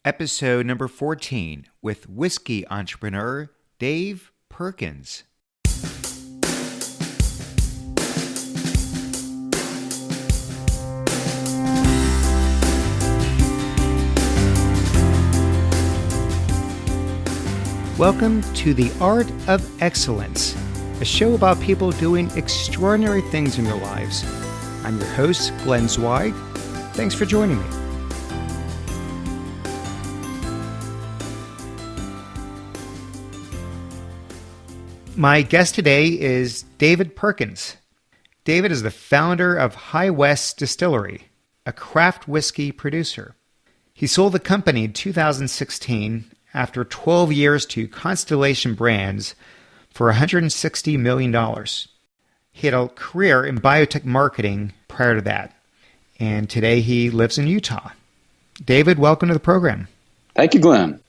episode number 14 with whiskey entrepreneur Dave Perkins. Welcome to The Art of Excellence, a show about people doing extraordinary things in their lives. I'm your host, Glenn Zweig. Thanks for joining me. My guest today is David Perkins. David is the founder of High West Distillery, a craft whiskey producer. He sold the company in 2016 after 12 years to Constellation Brands for $160 million. He had a career in biotech marketing prior to that, and today he lives in Utah. David, welcome to the program. Thank you, Glenn.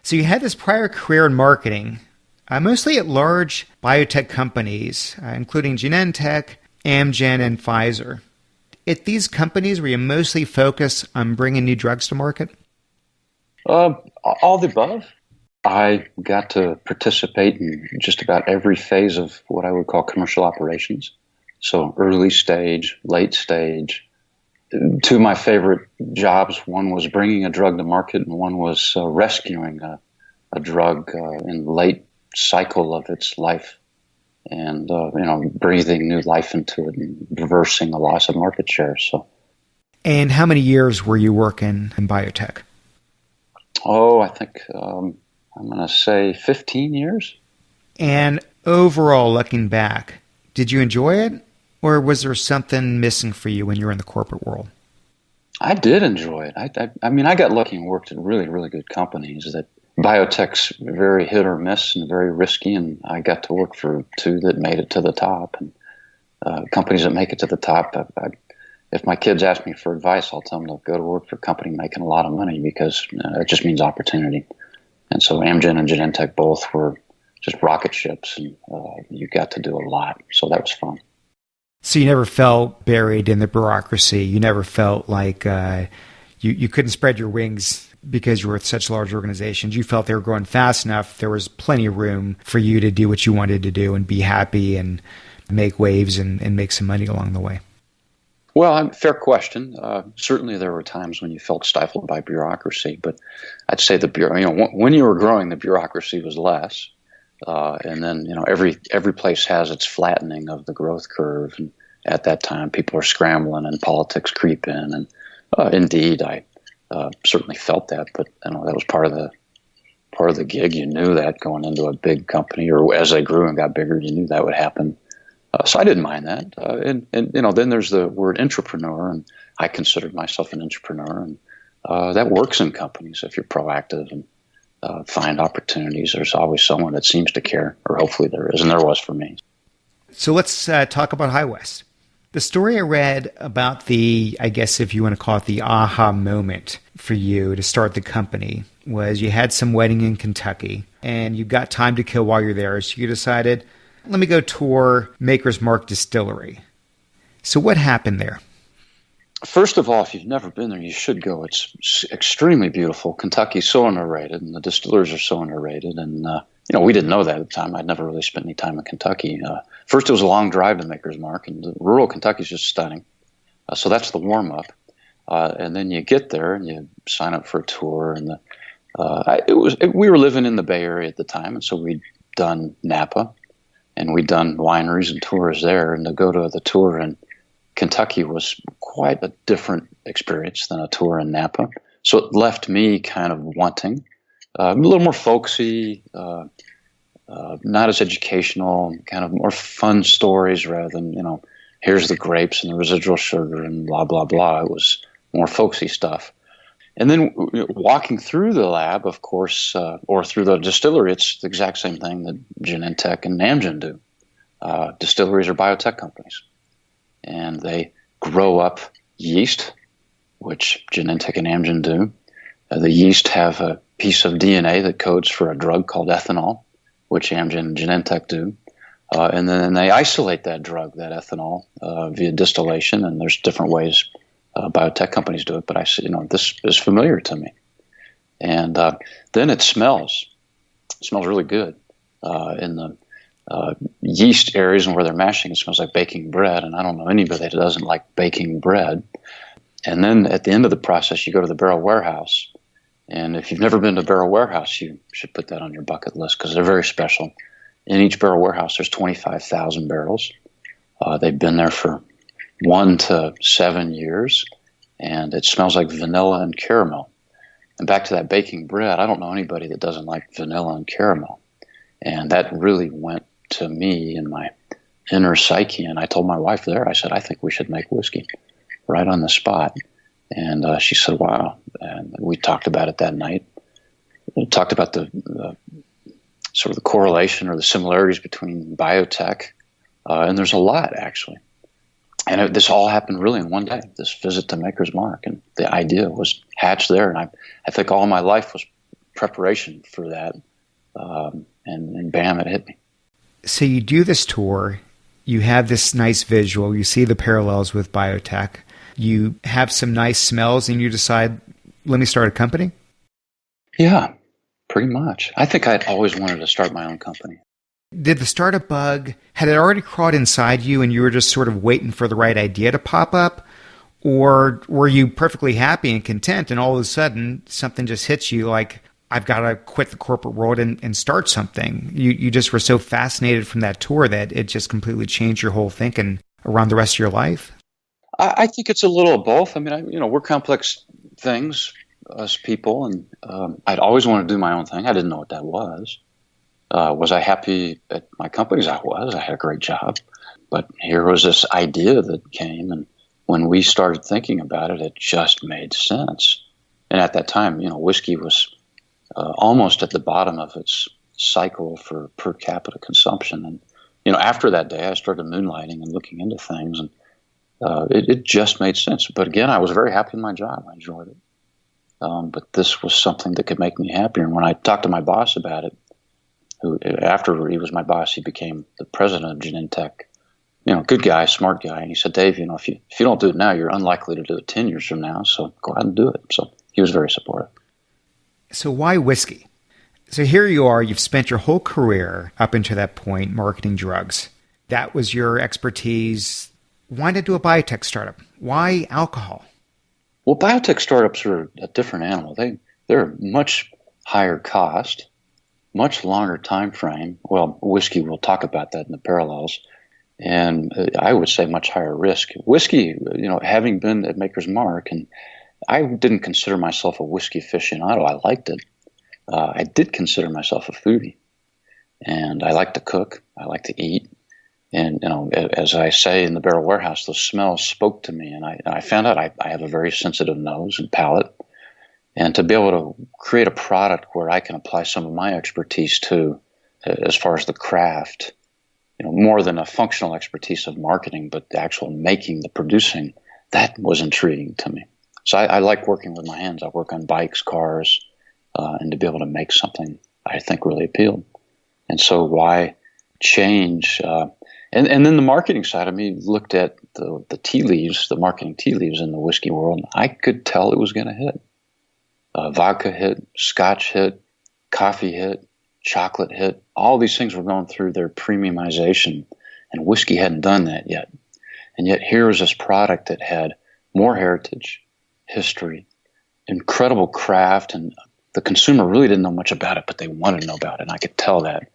So you had this prior career in marketing, mostly at large biotech companies, including Genentech, Amgen, and Pfizer. At these companies, were you mostly focused on bringing new drugs to market? All the above. I got to participate in just about every phase of what I would call commercial operations. So early stage, late stage. Two of my favorite jobs, one was bringing a drug to market and one was rescuing a drug in late cycle of its life and, breathing new life into it and reversing the loss of market share. And how many years were you working in biotech? I think I'm going to say 15 years. And overall, looking back, did you enjoy it? Or was there something missing for you when you were in the corporate world? I did enjoy it. I got lucky and worked at really, really good companies. That biotech's very hit or miss and very risky, and I got to work for two that made it to the top. And companies that make it to the top, if my kids ask me for advice, I'll tell them to go to work for a company making a lot of money because it just means opportunity. And so Amgen and Genentech both were just rocket ships, and you got to do a lot. So that was fun. So you never felt buried in the bureaucracy. You never felt like you couldn't spread your wings because you were with such large organizations. You felt they were growing fast enough. There was plenty of room for you to do what you wanted to do and be happy and make waves and make some money along the way. Well, fair question. Certainly there were times when you felt stifled by bureaucracy, but I'd say when you were growing, the bureaucracy was less. And then, every place has its flattening of the growth curve. And at that time, people are scrambling and politics creep in. And indeed, I certainly felt that, but that was part of the gig. You knew that going into a big company, or as they grew and got bigger, you knew that would happen. So I didn't mind that. And then there's the word entrepreneur, and I considered myself an entrepreneur. And that works in companies if you're proactive and find opportunities. There's always someone that seems to care, or hopefully there is, and there was for me. So let's talk about High West. The story I read about I guess if you want to call it the aha moment for you to start the company, was you had some wedding in Kentucky, and you got time to kill while you're there. So you decided, let me go tour Maker's Mark Distillery. So what happened there? First of all, if you've never been there, you should go. It's extremely beautiful. Kentucky's so underrated, and the distillers are so underrated. And, we didn't know that at the time. I'd never really spent any time in Kentucky. First, it was a long drive to Maker's Mark, and rural Kentucky's just stunning. So that's the warm-up. And then you get there, and you sign up for a tour. And we were living in the Bay Area at the time, and so we'd done Napa. And we'd done wineries and tours there, and to go to the tour in Kentucky was quite a different experience than a tour in Napa. So it left me kind of wanting a little more folksy, not as educational, kind of more fun stories rather than, here's the grapes and the residual sugar and blah, blah, blah. It was more folksy stuff. And then walking through the lab, of course, or through the distillery, it's the exact same thing that Genentech and Amgen do. Distilleries are biotech companies, and they grow up yeast, which Genentech and Amgen do. The yeast have a piece of DNA that codes for a drug called ethanol, which Amgen and Genentech do. And then they isolate that drug, that ethanol, via distillation, and there's different ways biotech companies do it, but this is familiar to me. And then it smells. It smells really good. In the yeast areas and where they're mashing, it smells like baking bread. And I don't know anybody that doesn't like baking bread. And then at the end of the process, you go to the barrel warehouse. And if you've never been to a barrel warehouse, you should put that on your bucket list because they're very special. In each barrel warehouse, there's 25,000 barrels. They've been there for 1 to 7 years, and it smells like vanilla and caramel. And back to that baking bread, I don't know anybody that doesn't like vanilla and caramel. And that really went to me in my inner psyche. And I told my wife there, I said, I think we should make whiskey right on the spot. And she said, wow. And we talked about it that night. We talked about the sort of the correlation or the similarities between biotech. And there's a lot, actually. And this all happened really in one day, this visit to Maker's Mark. And the idea was hatched there. And I think all my life was preparation for that. And bam, it hit me. So you do this tour. You have this nice visual. You see the parallels with biotech. You have some nice smells, and you decide, let me start a company? Yeah, pretty much. I think I'd always wanted to start my own company. Did the startup bug, had it already crawled inside you and you were just sort of waiting for the right idea to pop up? Or were you perfectly happy and content and all of a sudden something just hits you like, I've got to quit the corporate world and start something? You just were so fascinated from that tour that it just completely changed your whole thinking around the rest of your life? I think it's a little of both. I mean, we're complex things, us people, and I'd always wanted to do my own thing. I didn't know what that was. Was I happy at my companies? I was. I had a great job. But here was this idea that came, and when we started thinking about it, it just made sense. And at that time, whiskey was almost at the bottom of its cycle for per capita consumption. And, after that day, I started moonlighting and looking into things, and it just made sense. But again, I was very happy in my job. I enjoyed it. But this was something that could make me happier. And when I talked to my boss about it, who after he was my boss, he became the president of Genentech. Good guy, smart guy. And he said, Dave, if you don't do it now, you're unlikely to do it 10 years from now. So go ahead and do it. So he was very supportive. So why whiskey? So here you are, you've spent your whole career up until that point marketing drugs. That was your expertise. Why not do a biotech startup? Why alcohol? Well, biotech startups are a different animal. They're much higher cost, much longer time frame. Well, whiskey, we'll talk about that in the parallels. And I would say much higher risk. Whiskey, having been at Maker's Mark, and I didn't consider myself a whiskey aficionado. I liked it. I did consider myself a foodie. And I like to cook. I like to eat. And, as I say in the barrel warehouse, those smells spoke to me. And I found out I have a very sensitive nose and palate. And to be able to create a product where I can apply some of my expertise to, as far as the craft, more than a functional expertise of marketing, but the actual making, the producing, that was intriguing to me. So I like working with my hands. I work on bikes, cars, and to be able to make something I think really appealed. And so why change? And then the marketing side of me looked at the tea leaves, the marketing tea leaves in the whiskey world. I could tell it was going to hit. Vodka hit, Scotch hit, coffee hit, chocolate hit. All these things were going through their premiumization, and whiskey hadn't done that yet. And yet here was this product that had more heritage, history, incredible craft, and the consumer really didn't know much about it, but they wanted to know about it, and I could tell that.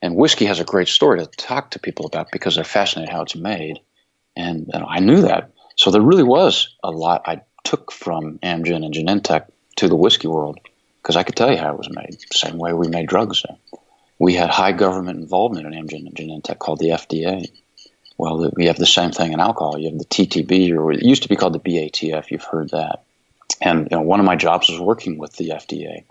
And whiskey has a great story to talk to people about because they're fascinated how it's made, and I knew that. So there really was a lot I took from Amgen and Genentech to the whiskey world because I could tell you how it was made, same way we made drugs there. We had high government involvement in Amgen and Genentech called the FDA. Well, we have the same thing in alcohol. You have the TTB, or it used to be called the BATF. You've heard that. And one of my jobs was working with the FDA.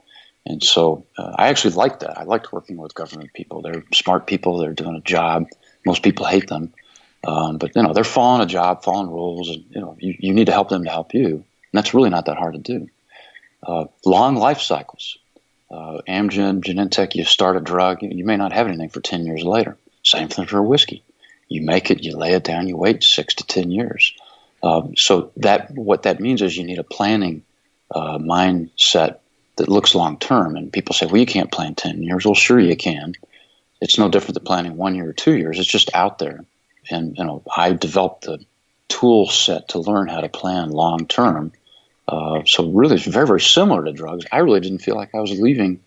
And so I actually liked that. I liked working with government people. They're smart people. They're doing a job. Most people hate them. But, they're following a job, following rules. And, you need to help them to help you. And that's really not that hard to do. Long life cycles. Amgen, Genentech, you start a drug. You may not have anything for 10 years later. Same thing for whiskey. You make it, you lay it down, you wait 6 to 10 years. So what that means is you need a planning mindset that looks long-term. And people say, well, you can't plan 10 years. Well, sure you can. It's no different than planning 1 year or 2 years. It's just out there. And, I developed the tool set to learn how to plan long-term. So really it's very, very similar to drugs. I really didn't feel like I was leaving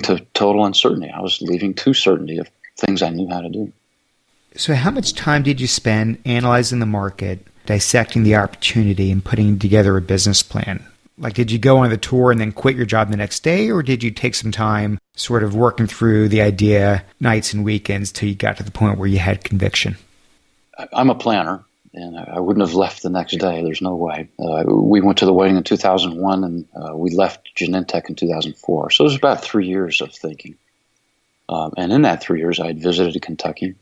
to total uncertainty. I was leaving to certainty of things I knew how to do. So how much time did you spend analyzing the market, dissecting the opportunity, and putting together a business plan? Like, did you go on the tour and then quit your job the next day, or did you take some time sort of working through the idea nights and weekends till you got to the point where you had conviction? I'm a planner, and I wouldn't have left the next day. There's no way. We went to the wedding in 2001, and we left Genentech in 2004. So it was about 3 years of thinking. And in that 3 years, I had visited Kentucky.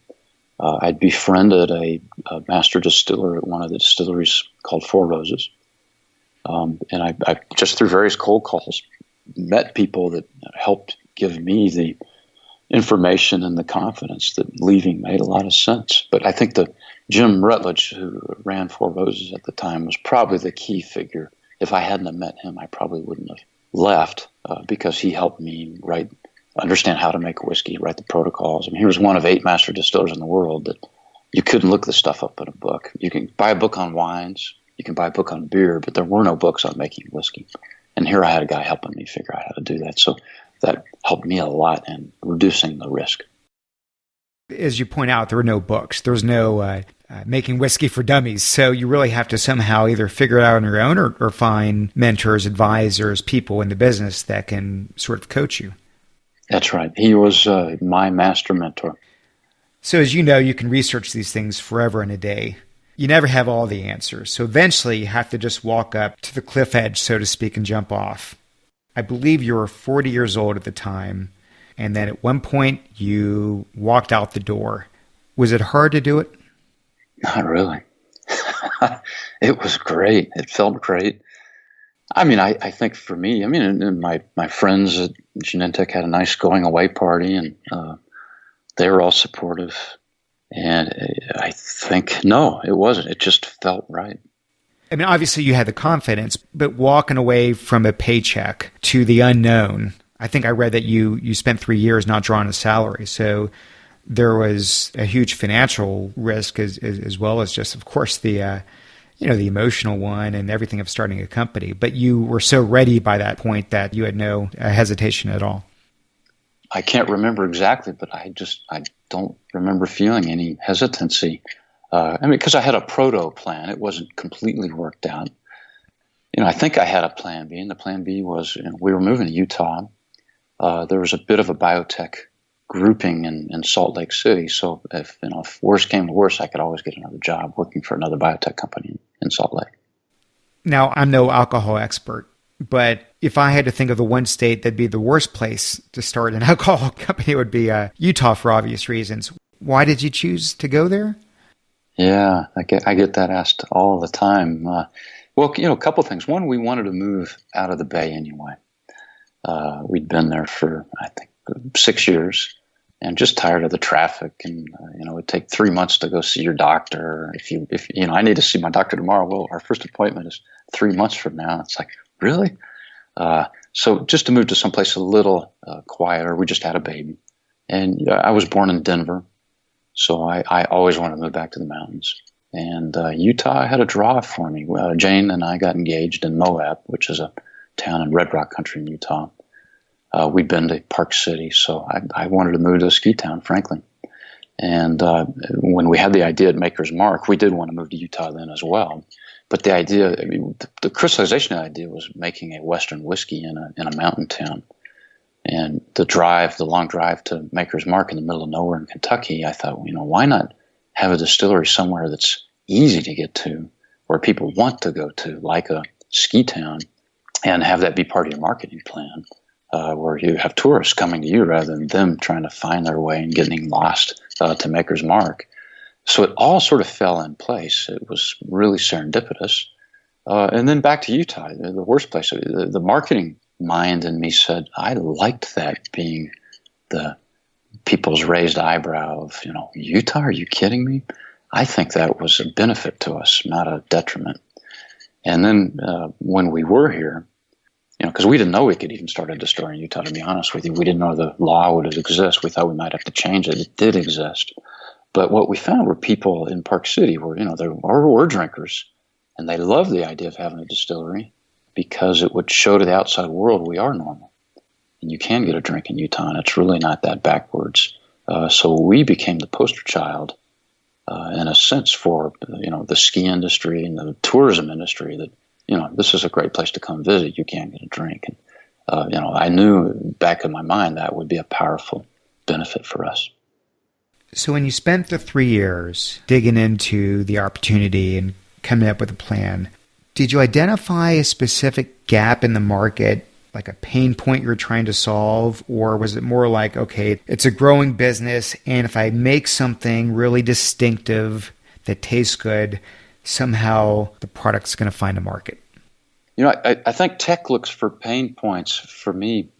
I'd befriended a master distiller at one of the distilleries called Four Roses. And I just through various cold calls met people that helped give me the information and the confidence that leaving made a lot of sense. But I think that Jim Rutledge, who ran Four Roses at the time, was probably the key figure. If I hadn't have met him, I probably wouldn't have left because he helped me understand how to make whiskey, write the protocols. I mean, he was one of 8 master distillers in the world that you couldn't look this stuff up in a book. You can buy a book on wines, you can buy a book on beer, but there were no books on making whiskey. And here I had a guy helping me figure out how to do that. So that helped me a lot in reducing the risk. As you point out, there were no books. There was no making whiskey for dummies. So you really have to somehow either figure it out on your own or find mentors, advisors, people in the business that can sort of coach you. That's right. He was my master mentor. So as you know, you can research these things forever and a day. You never have all the answers. So eventually you have to just walk up to the cliff edge, so to speak, and jump off. I believe you were 40 years old at the time. And then at one point you walked out the door. Was it hard to do it? Not really. It was great. It felt great. I mean, I think for me, and my friends at Genentech had a nice going away party, and they were all supportive. And I think, no, it wasn't. It just felt right. I mean, obviously you had the confidence, but walking away from a paycheck to the unknown, I think I read that you spent 3 years not drawing a salary. So there was a huge financial risk as well as just, of course, the the emotional one and everything of starting a company. But you were so ready by that point that you had no hesitation at all. I can't remember exactly, but I don't remember feeling any hesitancy. Because I had a proto plan. It wasn't completely worked out. I think I had a plan B, and the plan B was we were moving to Utah. There was a bit of a biotech grouping in Salt Lake City. So if worse came to worse, I could always get another job working for another biotech company in Salt Lake. Now, I'm no alcohol expert, but if I had to think of the one state that'd be the worst place to start an alcohol company, it would be Utah for obvious reasons. Why did you choose to go there? Yeah, I get that asked all the time. Well, a couple things. One, we wanted to move out of the Bay anyway. We'd been there for, I think, 6 years and just tired of the traffic. And, it would take 3 months to go see your doctor. If I need to see my doctor tomorrow. Well, our first appointment is 3 months from now. It's like, really? So just to move to someplace a little quieter. We just had a baby. And I was born in Denver. So I always wanted to move back to the mountains. And Utah had a draw for me. Jane and I got engaged in Moab, which is a town in Red Rock Country in Utah. We'd been to Park City, so I wanted to move to a ski town, frankly. And when we had the idea at Maker's Mark, we did want to move to Utah then as well. But the idea, the crystallization of the idea was making a Western whiskey in a mountain town. And the long drive to Maker's Mark in the middle of nowhere in Kentucky, I thought, why not have a distillery somewhere that's easy to get to, where people want to go to, like a ski town, and have that be part of your marketing plan, where you have tourists coming to you rather than them trying to find their way and getting lost to Maker's Mark. So it all sort of fell in place. It was really serendipitous. And then back to Utah, the worst place. The marketing mind in me said, I liked that being the people's raised eyebrow of, Utah, are you kidding me? I think that was a benefit to us, not a detriment. And then when we were here, because we didn't know we could even start a distillery in Utah, to be honest with you. We didn't know the law would exist. We thought we might have to change it. It did exist. But what we found were people in Park City they were drinkers, and they loved the idea of having a distillery because it would show to the outside world we are normal. And you can get a drink in Utah, and it's really not that backwards. So we became the poster child, in a sense, for the ski industry and the tourism industry that, this is a great place to come visit. You can get a drink. And, I knew back in my mind that would be a powerful benefit for us. So when you spent the 3 years digging into the opportunity and coming up with a plan, did you identify a specific gap in the market, like a pain point you're trying to solve? Or was it more like, okay, it's a growing business, and if I make something really distinctive that tastes good, somehow the product's going to find a market? I think tech looks for pain points for me.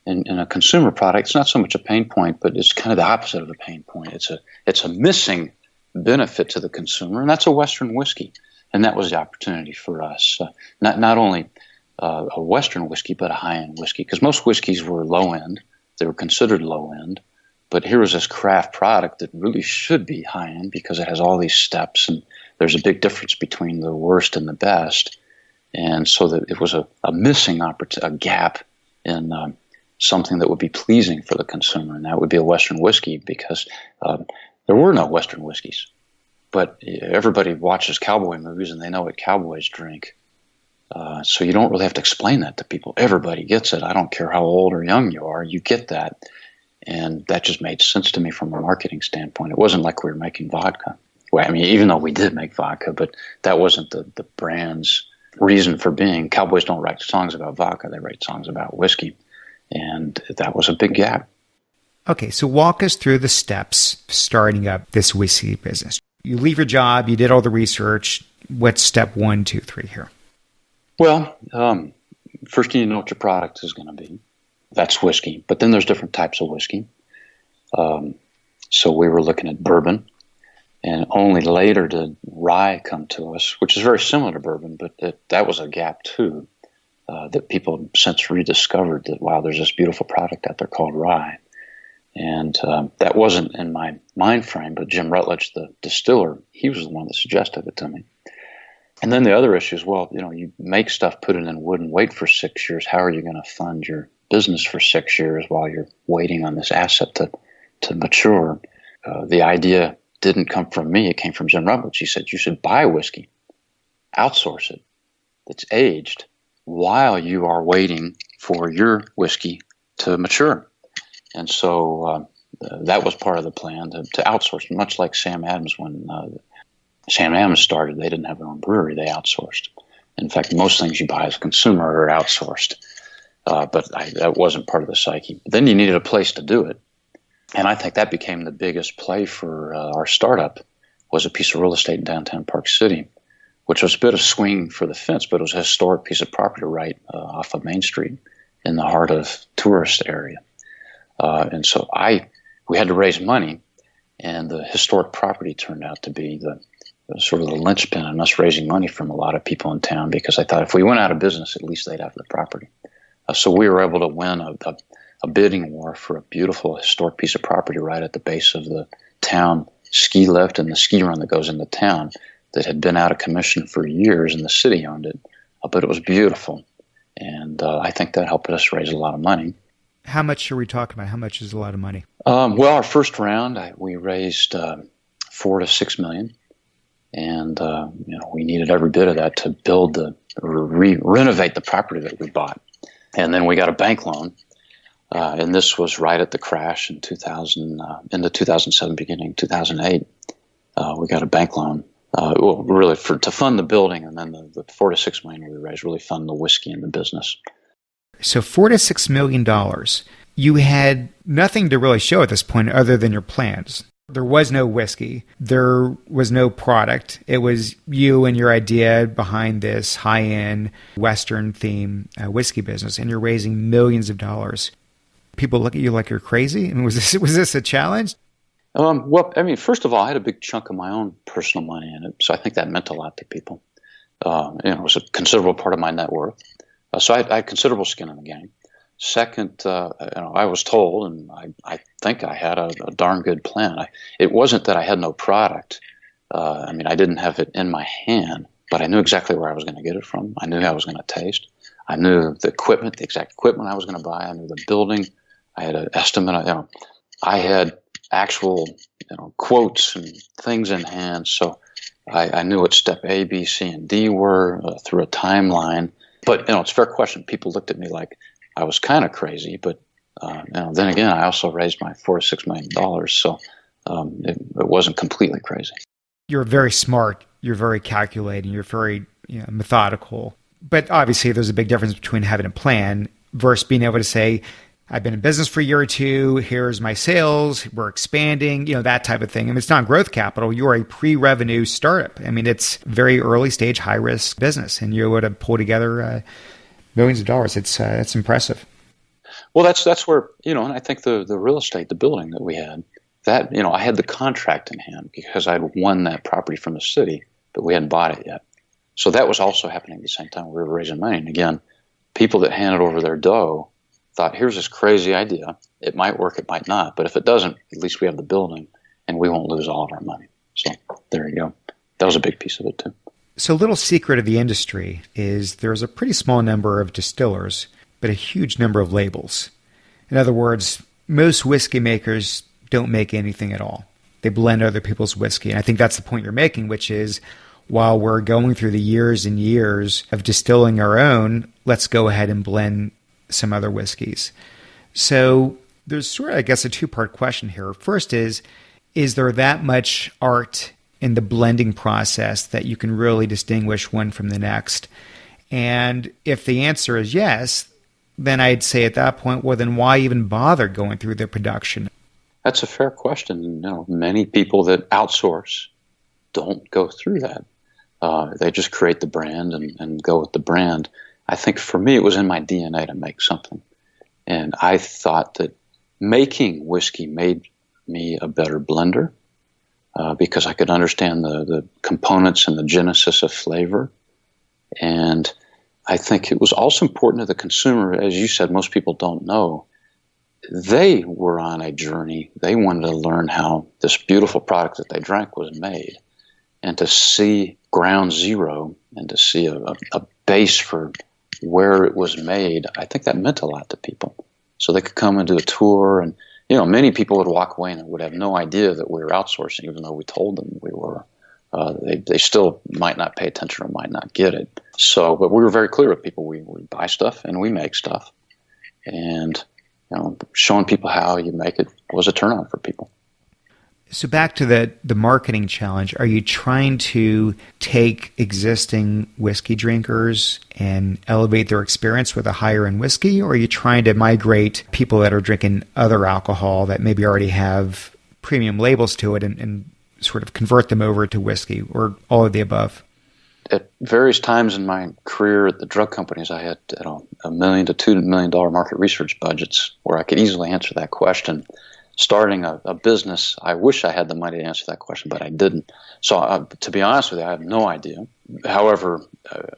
In a consumer product, it's not so much a pain point, but it's kind of the opposite of a pain point. It's a missing benefit to the consumer, and that's a Western whiskey. And that was the opportunity for us. Not only a Western whiskey, but a high-end whiskey, because most whiskeys were low-end. They were considered low-end. But here was this craft product that really should be high-end because it has all these steps, and there's a big difference between the worst and the best. And so that it was a missing a gap in something that would be pleasing for the consumer, and that would be a Western whiskey, because there were no Western whiskeys. But everybody watches cowboy movies, and they know what cowboys drink. So you don't really have to explain that to people. Everybody gets it. I don't care how old or young you are. You get that. And that just made sense to me from a marketing standpoint. It wasn't like we were making vodka. Well, I mean, even though we did make vodka, but that wasn't the brand's reason for being. Cowboys don't write songs about vodka. They write songs about whiskey. And that was a big gap. Okay, so walk us through the steps starting up this whiskey business. You leave your job, you did all the research. What's step 1, 2, 3 here? Well, first you need to know what your product is going to be. That's whiskey. But then there's different types of whiskey. So we were looking at bourbon. And only later did rye come to us, which is very similar to bourbon, but that was a gap too. That people have since rediscovered that, wow, there's this beautiful product out there called rye. And that wasn't in my mind frame, but Jim Rutledge, the distiller, he was the one that suggested it to me. And then the other issue is, well, you make stuff, put it in wood, and wait for 6 years. How are you going to fund your business for 6 years while you're waiting on this asset to mature? The idea didn't come from me. It came from Jim Rutledge. He said, you should buy whiskey, outsource it, that's aged, while you are waiting for your whiskey to mature. And so that was part of the plan, to outsource, much like Sam Adams. When Sam Adams started, they didn't have their own brewery. They outsourced. In fact, most things you buy as a consumer are outsourced. But that wasn't part of the psyche. But then you needed a place to do it. And I think that became the biggest play for our startup, was a piece of real estate in downtown Park City, which was a bit of swing for the fence, but it was a historic piece of property right off of Main Street in the heart of tourist area. And so we had to raise money, and the historic property turned out to be the sort of the linchpin in us raising money from a lot of people in town, because I thought if we went out of business, at least they'd have the property. So we were able to win a bidding war for a beautiful historic piece of property right at the base of the town ski lift and the ski run that goes into town, that had been out of commission for years, and the city owned it. But it was beautiful. And I think that helped us raise a lot of money. How much are we talking about? How much is a lot of money? Well, our first round, we raised $4 to $6 million. And we needed every bit of that to build renovate the property that we bought. And then we got a bank loan. And this was right at the crash in 2000, into 2007, beginning 2008. We got a bank loan, really to fund the building, and then the $4 to $6 million we raised really fund the whiskey and the business. So $4 to $6 million. You had nothing to really show at this point other than your plans. There was no whiskey. There was no product. It was you and your idea behind this high-end Western theme whiskey business, and you're raising millions of dollars. People look at you like you're crazy. I mean, was this a challenge? Well, I mean, first of all, I had a big chunk of my own personal money in it, so I think that meant a lot to people. It was a considerable part of my net worth. So I had considerable skin in the game. Second, I was told, and I think I had a darn good plan. It wasn't that I had no product. I didn't have it in my hand, but I knew exactly where I was going to get it from. I knew how I was going to taste. I knew the equipment, the exact equipment I was going to buy. I knew the building. I had an estimate. I had actual, quotes and things in hand. So I knew what step A, B, C, and D were through a timeline. But it's a fair question. People looked at me like I was kind of crazy. But then again, I also raised my $4 to $6 million, so it wasn't completely crazy. You're very smart. You're very calculating. You're very methodical. But obviously, there's a big difference between having a plan versus being able to say, I've been in business for a year or two. Here's my sales. We're expanding, that type of thing. It's not growth capital. You're a pre-revenue startup. It's very early stage, high risk business, and you're able to pull together millions of dollars. It's impressive. Well, that's where, and I think the real estate, the building that we had, that, I had the contract in hand because I'd won that property from the city, but we hadn't bought it yet. So that was also happening at the same time we were raising money. And again, people that handed over their dough thought, here's this crazy idea. It might work, it might not. But if it doesn't, at least we have the building and we won't lose all of our money. So there you go. That was a big piece of it too. So a little secret of the industry is there's a pretty small number of distillers, but a huge number of labels. In other words, most whiskey makers don't make anything at all. They blend other people's whiskey. And I think that's the point you're making, which is while we're going through the years and years of distilling our own, let's go ahead and blend some other whiskeys. So there's sort of, I guess, a two-part question here. First is there that much art in the blending process that you can really distinguish one from the next? And if the answer is yes, then I'd say at that point, well, then why even bother going through the production? That's a fair question. Many people that outsource don't go through that. They just create the brand and go with the brand. I think for me, it was in my DNA to make something. And I thought that making whiskey made me a better blender because I could understand the components and the genesis of flavor. And I think it was also important to the consumer. As you said, most people don't know. They were on a journey. They wanted to learn how this beautiful product that they drank was made. And to see ground zero and to see a base for where it was made, I think that meant a lot to people. So they could come and do a tour, and many people would walk away and would have no idea that we were outsourcing, even though we told them we were. They still might not pay attention or might not get it. So, but we were very clear with people. We buy stuff and we make stuff, and showing people how you make it was a turn on for people. So back to the marketing challenge, are you trying to take existing whiskey drinkers and elevate their experience with a higher end whiskey, or are you trying to migrate people that are drinking other alcohol that maybe already have premium labels to it and sort of convert them over to whiskey, or all of the above? At various times in my career at the drug companies, I had $1 million to $2 million market research budgets where I could easily answer that question. Starting a business, I wish I had the money to answer that question, but I didn't. So to be honest with you, I have no idea. However,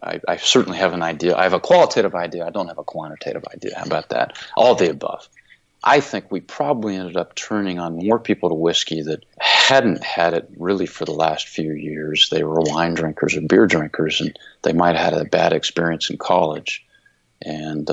I certainly have an idea. I have a qualitative idea. I don't have a quantitative idea. How about that? All of the above. I think we probably ended up turning on more people to whiskey that hadn't had it really for the last few years. They were wine drinkers or beer drinkers, and they might have had a bad experience in college. And,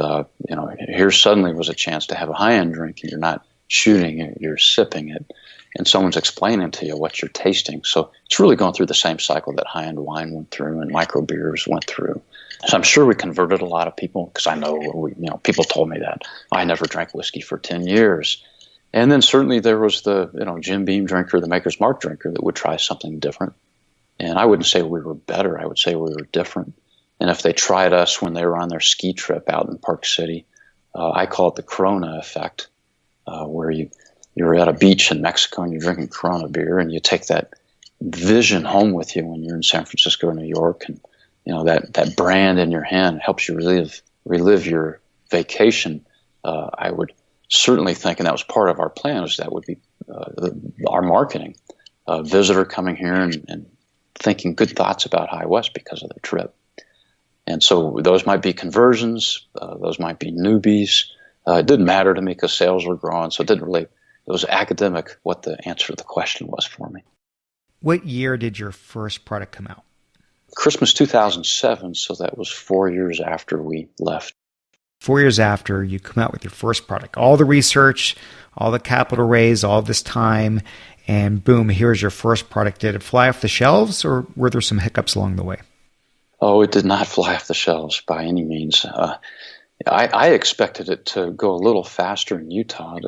here suddenly was a chance to have a high-end drink, and you're not shooting it, you're sipping it, and someone's explaining to you what you're tasting. So it's really going through the same cycle that high-end wine went through and micro beers went through. So I'm sure we converted a lot of people because I know people told me that. I never drank whiskey for 10 years. And then certainly there was the Jim Beam drinker, the Maker's Mark drinker that would try something different. And I wouldn't say we were better. I would say we were different. And if they tried us when they were on their ski trip out in Park City, I call it the Corona effect. Where you're at a beach in Mexico and you're drinking Corona beer, and you take that vision home with you when you're in San Francisco or New York, and that brand in your hand helps you relive your vacation. I would certainly think, and that was part of our plan, is that would be our marketing. A visitor coming here and thinking good thoughts about High West because of their trip. And so those might be conversions, those might be newbies. It didn't matter to me because sales were growing, so it was academic what the answer to the question was for me. What year did your first product come out? Christmas 2007, so that was 4 years after we left. 4 years after you come out with your first product, all the research, all the capital raise, all this time, and boom, here's your first product. Did it fly off the shelves, or were there some hiccups along the way? Oh, it did not fly off the shelves by any means. I expected it to go a little faster in Utah.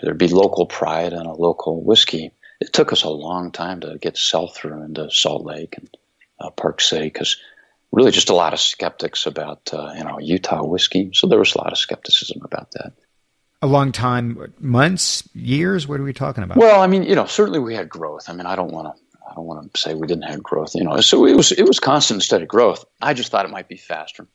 There'd be local pride and a local whiskey. It took us a long time to get sell-through into Salt Lake and Park City because really just a lot of skeptics about Utah whiskey. So there was a lot of skepticism about that. A long time, months, years? What are we talking about? Well, I mean, certainly we had growth. I mean, I don't want to say we didn't have growth. So it was constant, steady growth. I just thought it might be faster.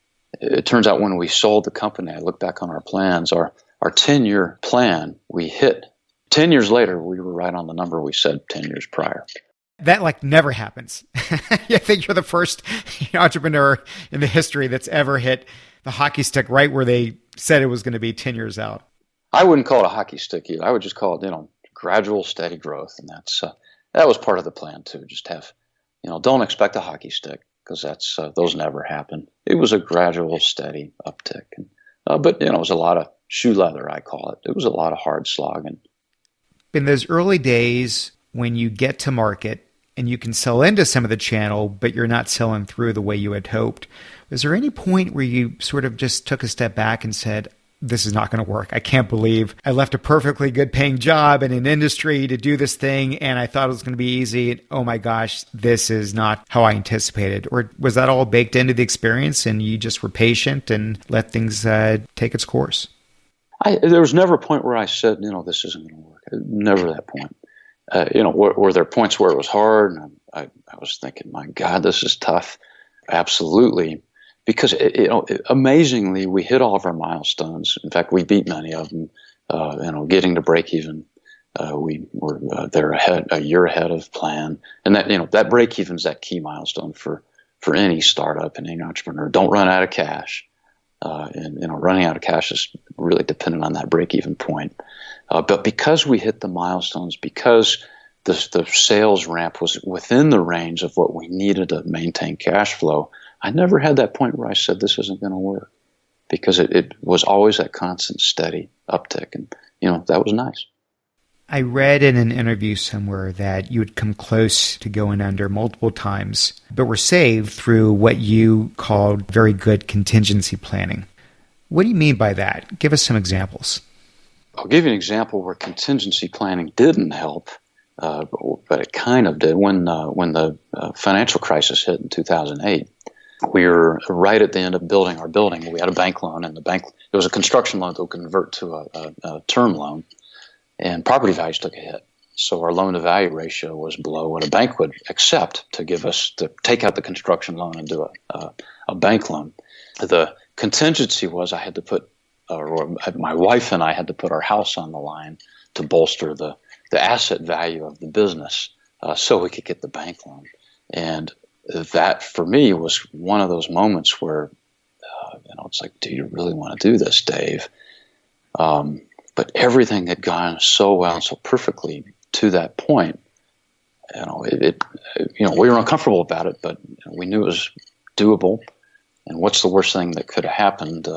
It turns out when we sold the company, I look back on our plans, our 10-year plan, we hit. 10 years later, we were right on the number we said 10 years prior. That never happens. I think you're the first entrepreneur in the history that's ever hit the hockey stick right where they said it was going to be 10 years out. I wouldn't call it a hockey stick either. I would just call it, gradual, steady growth. And that was part of the plan too. Just have, don't expect a hockey stick because those never happen. It was a gradual, steady uptick. But it was a lot of shoe leather, I call it. It was a lot of hard slogging. In those early days when you get to market and you can sell into some of the channel, but you're not selling through the way you had hoped, was there any point where you sort of just took a step back and said, this is not going to work. I can't believe I left a perfectly good paying job in an industry to do this thing and I thought it was going to be easy. Oh my gosh, this is not how I anticipated. Or was that all baked into the experience and you just were patient and let things take its course? There was never a point where I said, this isn't going to work. Never that point. Were there points where it was hard? And I was thinking, my God, this is tough. Absolutely. Because, amazingly, we hit all of our milestones. In fact, we beat many of them, getting to break even. We were there a year ahead of plan. And that break even is that key milestone for any startup and any entrepreneur. Don't run out of cash. Running out of cash is really dependent on that break even point. But because we hit the milestones, because the sales ramp was within the range of what we needed to maintain cash flow, I never had that point where I said this isn't going to work because it was always that constant, steady uptick. And, that was nice. I read in an interview somewhere that you had come close to going under multiple times, but were saved through what you called very good contingency planning. What do you mean by that? Give us some examples. I'll give you an example where contingency planning didn't help, but it kind of did. When the financial crisis hit in 2008, we were right at the end of building our building. We had a bank loan, and it was a construction loan that would convert to a term loan, and property values took a hit. So our loan-to-value ratio was below what a bank would accept to take out the construction loan and do a bank loan. The contingency was my wife and I had to put our house on the line to bolster the asset value of the business so we could get the bank loan. And that, for me, was one of those moments where, it's like, do you really want to do this, Dave? But everything had gone so well and so perfectly to that point. We were uncomfortable about it, but we knew it was doable. And what's the worst thing that could have happened?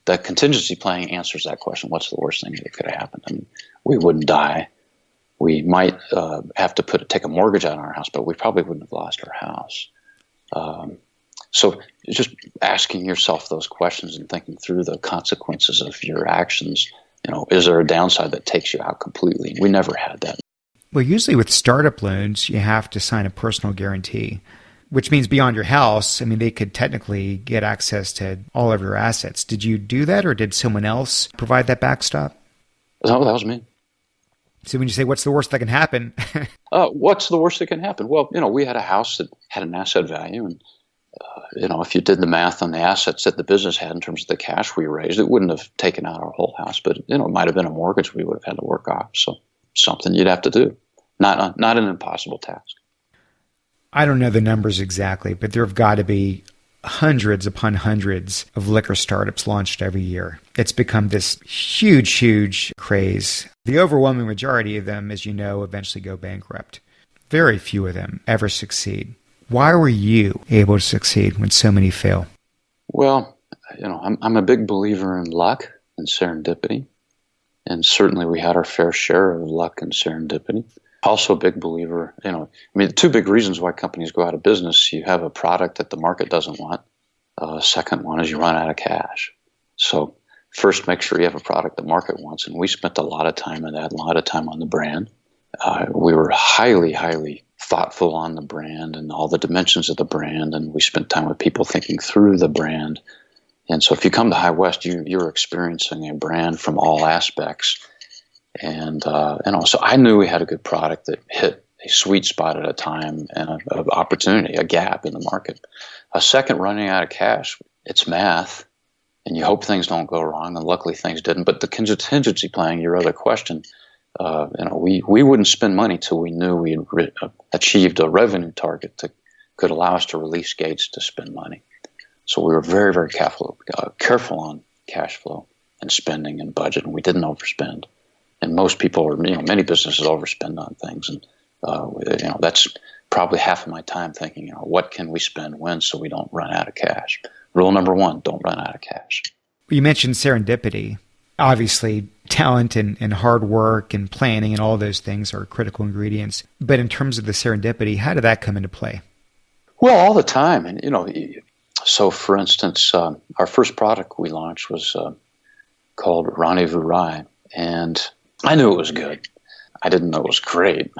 That contingency planning answers that question. What's the worst thing that could have happened? I mean, we wouldn't die. We might have to take a mortgage on our house, but we probably wouldn't have lost our house. So just asking yourself those questions and thinking through the consequences of your actions. Is there a downside that takes you out completely? We never had that. Well, usually with startup loans, you have to sign a personal guarantee, which means beyond your house, they could technically get access to all of your assets. Did you do that, or did someone else provide that backstop? No, that was me. So when you say, what's the worst that can happen? What's the worst that can happen? Well, we had a house that had an asset value, and if you did the math on the assets that the business had in terms of the cash we raised, it wouldn't have taken out our whole house, but it might have been a mortgage we would have had to work off. So something you'd have to do. Not an impossible task. I don't know the numbers exactly, but there have got to be hundreds upon hundreds of liquor startups launched every year. It's become this huge, huge craze. The overwhelming majority of them, as you know, eventually go bankrupt. Very few of them ever succeed. Why were you able to succeed when so many fail? Well, I'm a big believer in luck and serendipity. And certainly we had our fair share of luck and serendipity. Also a big believer, two big reasons why companies go out of business. You have a product that the market doesn't want. Second one is you run out of cash. So first, make sure you have a product the market wants. And we spent a lot of time on that, a lot of time on the brand. We were highly, highly thoughtful on the brand and all the dimensions of the brand. And we spent time with people thinking through the brand. And so if you come to High West, you're experiencing a brand from all aspects. And so I knew we had a good product that hit a sweet spot at a time and an opportunity, a gap in the market. A second, running out of cash. It's math, and you hope things don't go wrong, and luckily things didn't. But the contingency planning, your other question, we wouldn't spend money till we knew we had achieved a revenue target that could allow us to release gates to spend money. So we were very, very careful on cash flow and spending and budget, and we didn't overspend. And most people, many businesses overspend on things, and that's probably half of my time thinking, what can we spend when so we don't run out of cash? Rule number one: don't run out of cash. You mentioned serendipity. Obviously, talent and hard work and planning and all those things are critical ingredients. But in terms of the serendipity, how did that come into play? Well, all the time, and so for instance, our first product we launched was called Rendezvous Rye, and I knew it was good. I didn't know it was great.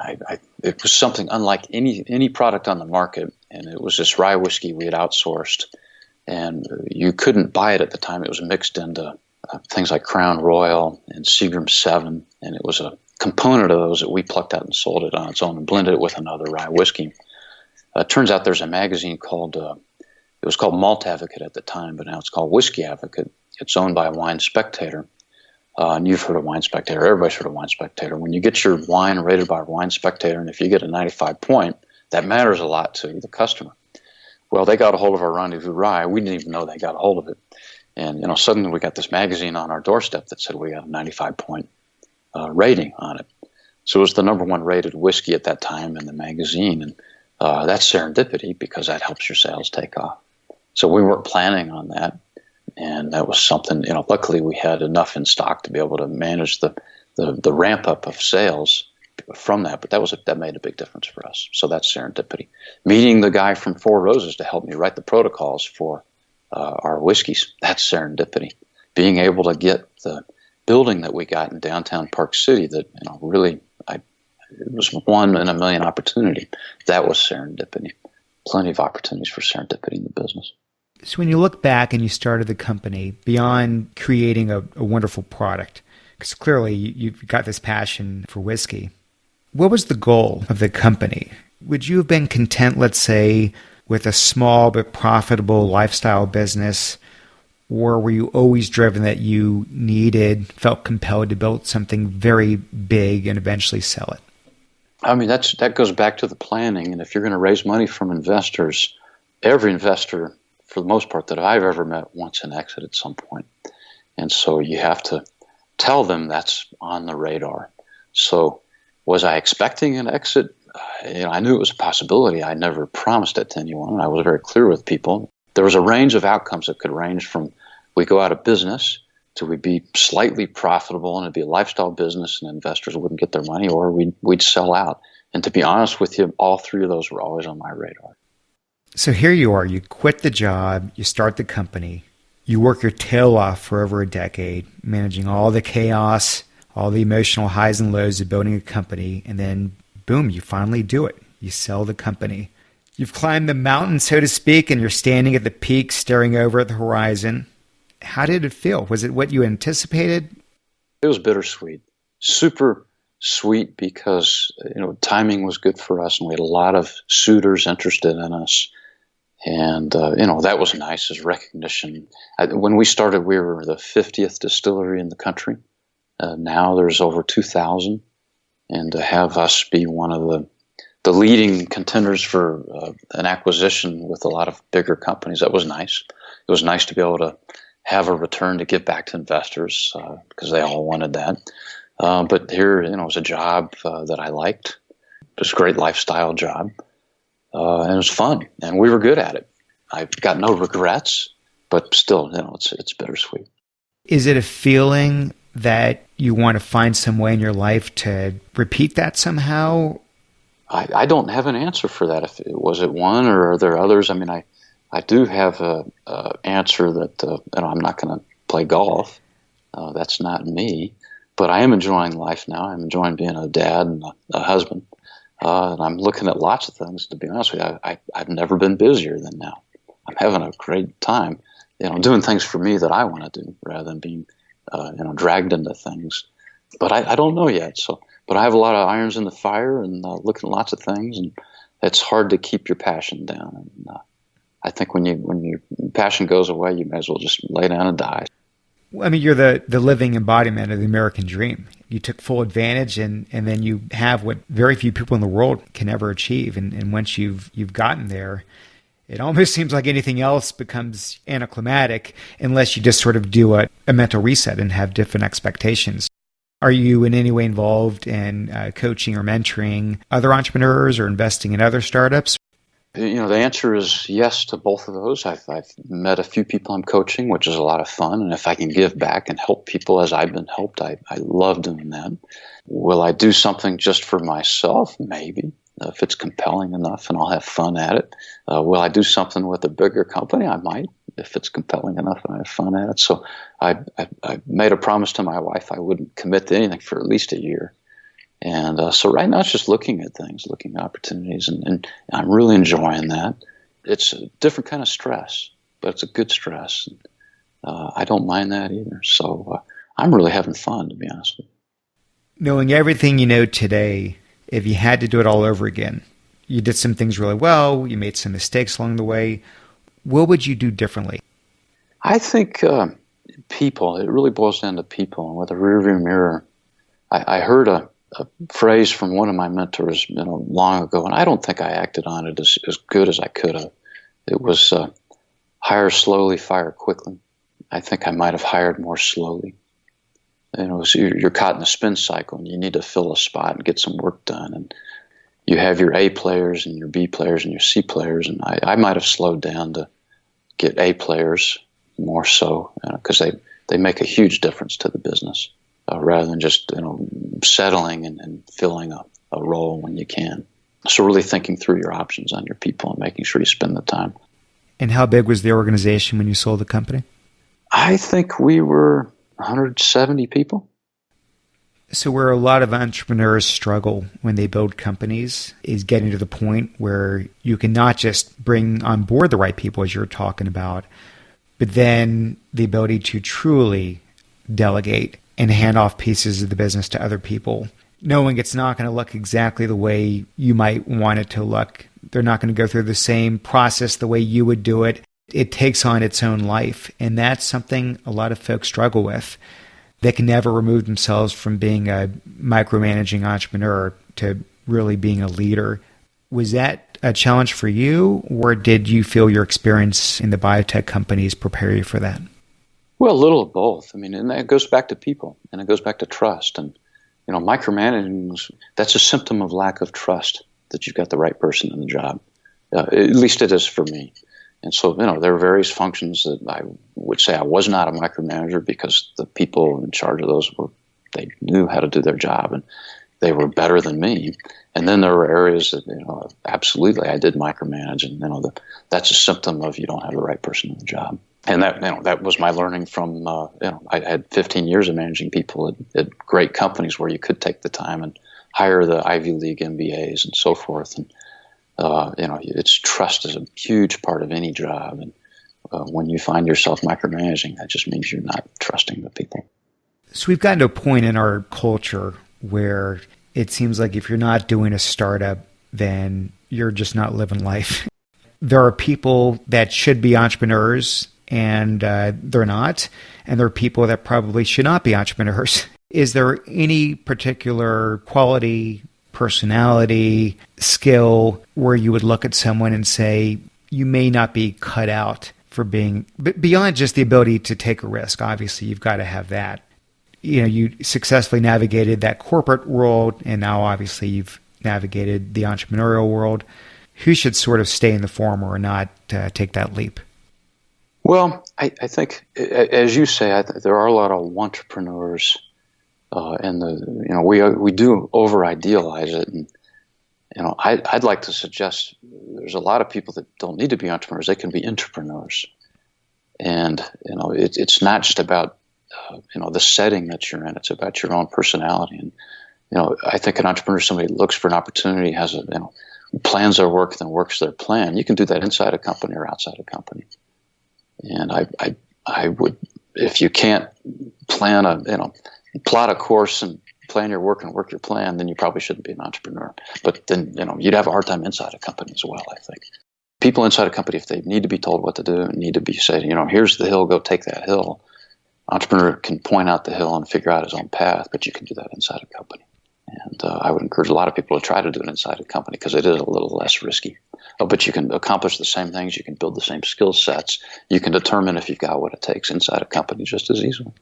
It was something unlike any product on the market, and it was this rye whiskey we had outsourced, and you couldn't buy it at the time. It was mixed into things like Crown Royal and Seagram 7, and it was a component of those that we plucked out and sold it on its own and blended it with another rye whiskey. It turns out there's a magazine called, it was called Malt Advocate at the time, but now it's called Whiskey Advocate. It's owned by Wine Spectator. And you've heard of Wine Spectator. Everybody's heard of Wine Spectator. When you get your wine rated by Wine Spectator, and if you get a 95 point, that matters a lot to the customer. Well, they got a hold of our Rendezvous Rye. We didn't even know they got a hold of it. And, suddenly we got this magazine on our doorstep that said we got a 95 point rating on it. So it was the number one rated whiskey at that time in the magazine. And that's serendipity because that helps your sales take off. So we weren't planning on that. And that was something, luckily we had enough in stock to be able to manage the ramp up of sales from that. But that made a big difference for us. So that's serendipity. Meeting the guy from Four Roses to help me write the protocols for our whiskeys, that's serendipity. Being able to get the building that we got in downtown Park City that, really, it was one in a million opportunity. That was serendipity. Plenty of opportunities for serendipity in the business. So when you look back and you started the company, beyond creating a wonderful product, because clearly you've got this passion for whiskey, what was the goal of the company? Would you have been content, let's say, with a small but profitable lifestyle business, or were you always driven that you felt compelled to build something very big and eventually sell it? I mean, that goes back to the planning. And if you're going to raise money from investors, every investor, for the most part, that I've ever met wants an exit at some point. And so you have to tell them that's on the radar. So was I expecting an exit? I knew it was a possibility. I never promised it to anyone. I was very clear with people. There was a range of outcomes that could range from we go out of business to we'd be slightly profitable and it'd be a lifestyle business and investors wouldn't get their money, or we'd sell out. And to be honest with you, all three of those were always on my radar. So here you are, you quit the job, you start the company, you work your tail off for over a decade, managing all the chaos, all the emotional highs and lows of building a company, and then boom, you finally do it. You sell the company. You've climbed the mountain, so to speak, and you're standing at the peak staring over at the horizon. How did it feel? Was it what you anticipated? It was bittersweet. Super sweet because, timing was good for us and we had a lot of suitors interested in us. And, that was nice as recognition. When we started, we were the 50th distillery in the country. Now there's over 2,000. And to have us be one of the the leading contenders for an acquisition with a lot of bigger companies. That was nice. It was nice to be able to have a return to give back to investors because they all wanted that. But here, it was a job that I liked. It was a great lifestyle job, and it was fun, and we were good at it. I've got no regrets, but still, it's bittersweet. Is it a feeling that you want to find some way in your life to repeat that somehow? I don't have an answer for that. If it was one or are there others? I mean, I do have a answer that I'm not going to play golf. That's not me. But I am enjoying life now. I'm enjoying being a dad and a husband. And I'm looking at lots of things, to be honest with you. I've never been busier than now. I'm having a great time, doing things for me that I want to do rather than being, dragged into things. But I don't know yet. But I have a lot of irons in the fire and looking at lots of things. And it's hard to keep your passion down. And I think when your passion goes away, you may as well just lay down and die. I mean, you're the living embodiment of the American dream. You took full advantage, and then you have what very few people in the world can ever achieve. And once you've gotten there, it almost seems like anything else becomes anticlimactic unless you just sort of do a mental reset and have different expectations. Are you in any way involved in coaching or mentoring other entrepreneurs or investing in other startups? The answer is yes to both of those. I've met a few people I'm coaching, which is a lot of fun. And if I can give back and help people as I've been helped, I love doing that. Will I do something just for myself? Maybe, if it's compelling enough and I'll have fun at it. Will I do something with a bigger company? I might, if it's compelling enough and I have fun at it. So I made a promise to my wife I wouldn't commit to anything for at least a year. And so right now it's just looking at things, looking at opportunities, and I'm really enjoying that. It's a different kind of stress, but it's a good stress. I don't mind that either. So I'm really having fun, to be honest with you. Knowing everything you know today, if you had to do it all over again, you did some things really well, you made some mistakes along the way, what would you do differently? I think people, it really boils down to people. And with a rearview mirror, I heard a phrase from one of my mentors long ago, and I don't think I acted on it as good as I could have. It was hire slowly, fire quickly. I think I might have hired more slowly. So you're caught in a spin cycle, and you need to fill a spot and get some work done. And you have your A players and your B players and your C players, and I might have slowed down to get A players more so because they make a huge difference to the business. Rather than just settling and filling a role when you can. So really thinking through your options on your people and making sure you spend the time. And how big was the organization when you sold the company? I think we were 170 people. So where a lot of entrepreneurs struggle when they build companies is getting to the point where you can not just bring on board the right people, as you're talking about, but then the ability to truly delegate and hand off pieces of the business to other people, knowing it's not going to look exactly the way you might want it to look. They're not going to go through the same process the way you would do it. It takes on its own life. And that's something a lot of folks struggle with. They can never remove themselves from being a micromanaging entrepreneur to really being a leader. Was that a challenge for you, or did you feel your experience in the biotech companies prepare you for that? Well, a little of both. I mean, and it goes back to people, and it goes back to trust. And, micromanaging, that's a symptom of lack of trust, that you've got the right person in the job. At least it is for me. And so, there are various functions that I would say I was not a micromanager because the people in charge of those they knew how to do their job and they were better than me. And then there were areas that, absolutely I did micromanage, and, that's a symptom of you don't have the right person in the job. And that was my learning from, I had 15 years of managing people at great companies where you could take the time and hire the Ivy League MBAs and so forth. And, it's trust is a huge part of any job. And when you find yourself micromanaging, that just means you're not trusting the people. So we've gotten to a point in our culture where it seems like if you're not doing a startup, then you're just not living life. There are people that should be entrepreneurs and they're not. And there are people that probably should not be entrepreneurs. Is there any particular quality personality, skill, where you would look at someone and say, you may not be cut out for being, but beyond just the ability to take a risk. Obviously, you've got to have that. You successfully navigated that corporate world, and now obviously you've navigated the entrepreneurial world. Who should sort of stay in the former or not take that leap? Well, I think, as you say, there are a lot of entrepreneurs, and we do over idealize it, and I'd like to suggest there's a lot of people that don't need to be entrepreneurs; they can be entrepreneurs, and it's not just about the setting that you're in; it's about your own personality. And I think an entrepreneur is somebody who looks for an opportunity, has plans their work, then works their plan. You can do that inside a company or outside a company. And I would, if you can't plan plot a course and plan your work and work your plan, then you probably shouldn't be an entrepreneur. But then, you'd have a hard time inside a company as well, I think. People inside a company, if they need to be told what to do and need to be said, here's the hill, go take that hill. Entrepreneur can point out the hill and figure out his own path, but you can do that inside a company. And I would encourage a lot of people to try to do it inside a company because it is a little less risky. But you can accomplish the same things. You can build the same skill sets. You can determine if you've got what it takes inside a company just as easily.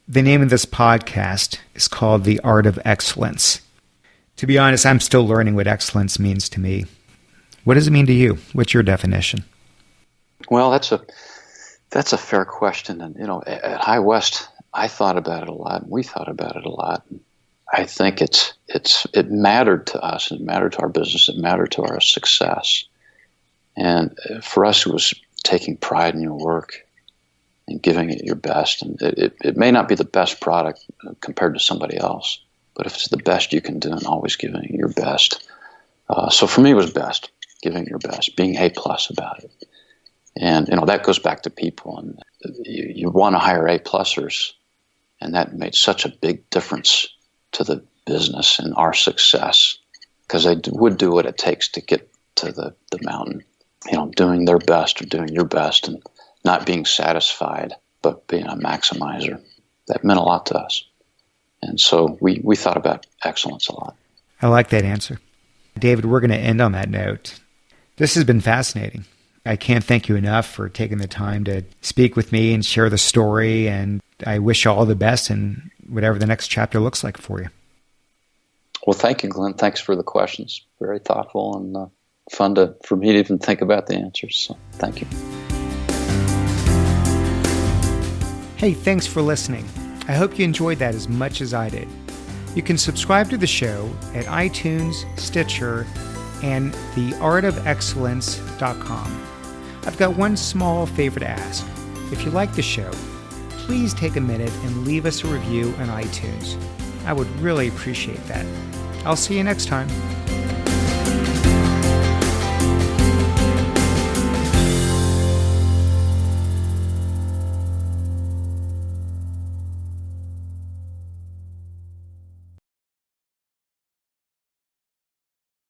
The name of this podcast is called The Art of Excellence. To be honest, I'm still learning what excellence means to me. What does it mean to you? What's your definition? Well, that's a fair question. And, at High West, I thought about it a lot, and we thought about it a lot. I think it mattered to us, it mattered to our business, it mattered to our success. And for us, it was taking pride in your work and giving it your best. And it may not be the best product compared to somebody else, but if it's the best you can do and always giving it your best. So for me, it was best, giving it your best, being A+ about it. And, that goes back to people. And you want to hire A+ers, and that made such a big difference to the business and our success, because they would do what it takes to get to the mountain, doing their best or doing your best and not being satisfied, but being a maximizer. That meant a lot to us. And so we thought about excellence a lot. I like that answer. David, we're going to end on that note. This has been fascinating. I can't thank you enough for taking the time to speak with me and share the story, and I wish you all the best in whatever the next chapter looks like for you. Well, thank you, Glenn. Thanks for the questions. Very thoughtful and fun for me to even think about the answers. So thank you. Hey, thanks for listening. I hope you enjoyed that as much as I did. You can subscribe to the show at iTunes, Stitcher, and theartofexcellence.com. I've got one small favor to ask. If you like the show, please take a minute and leave us a review on iTunes. I would really appreciate that. I'll see you next time.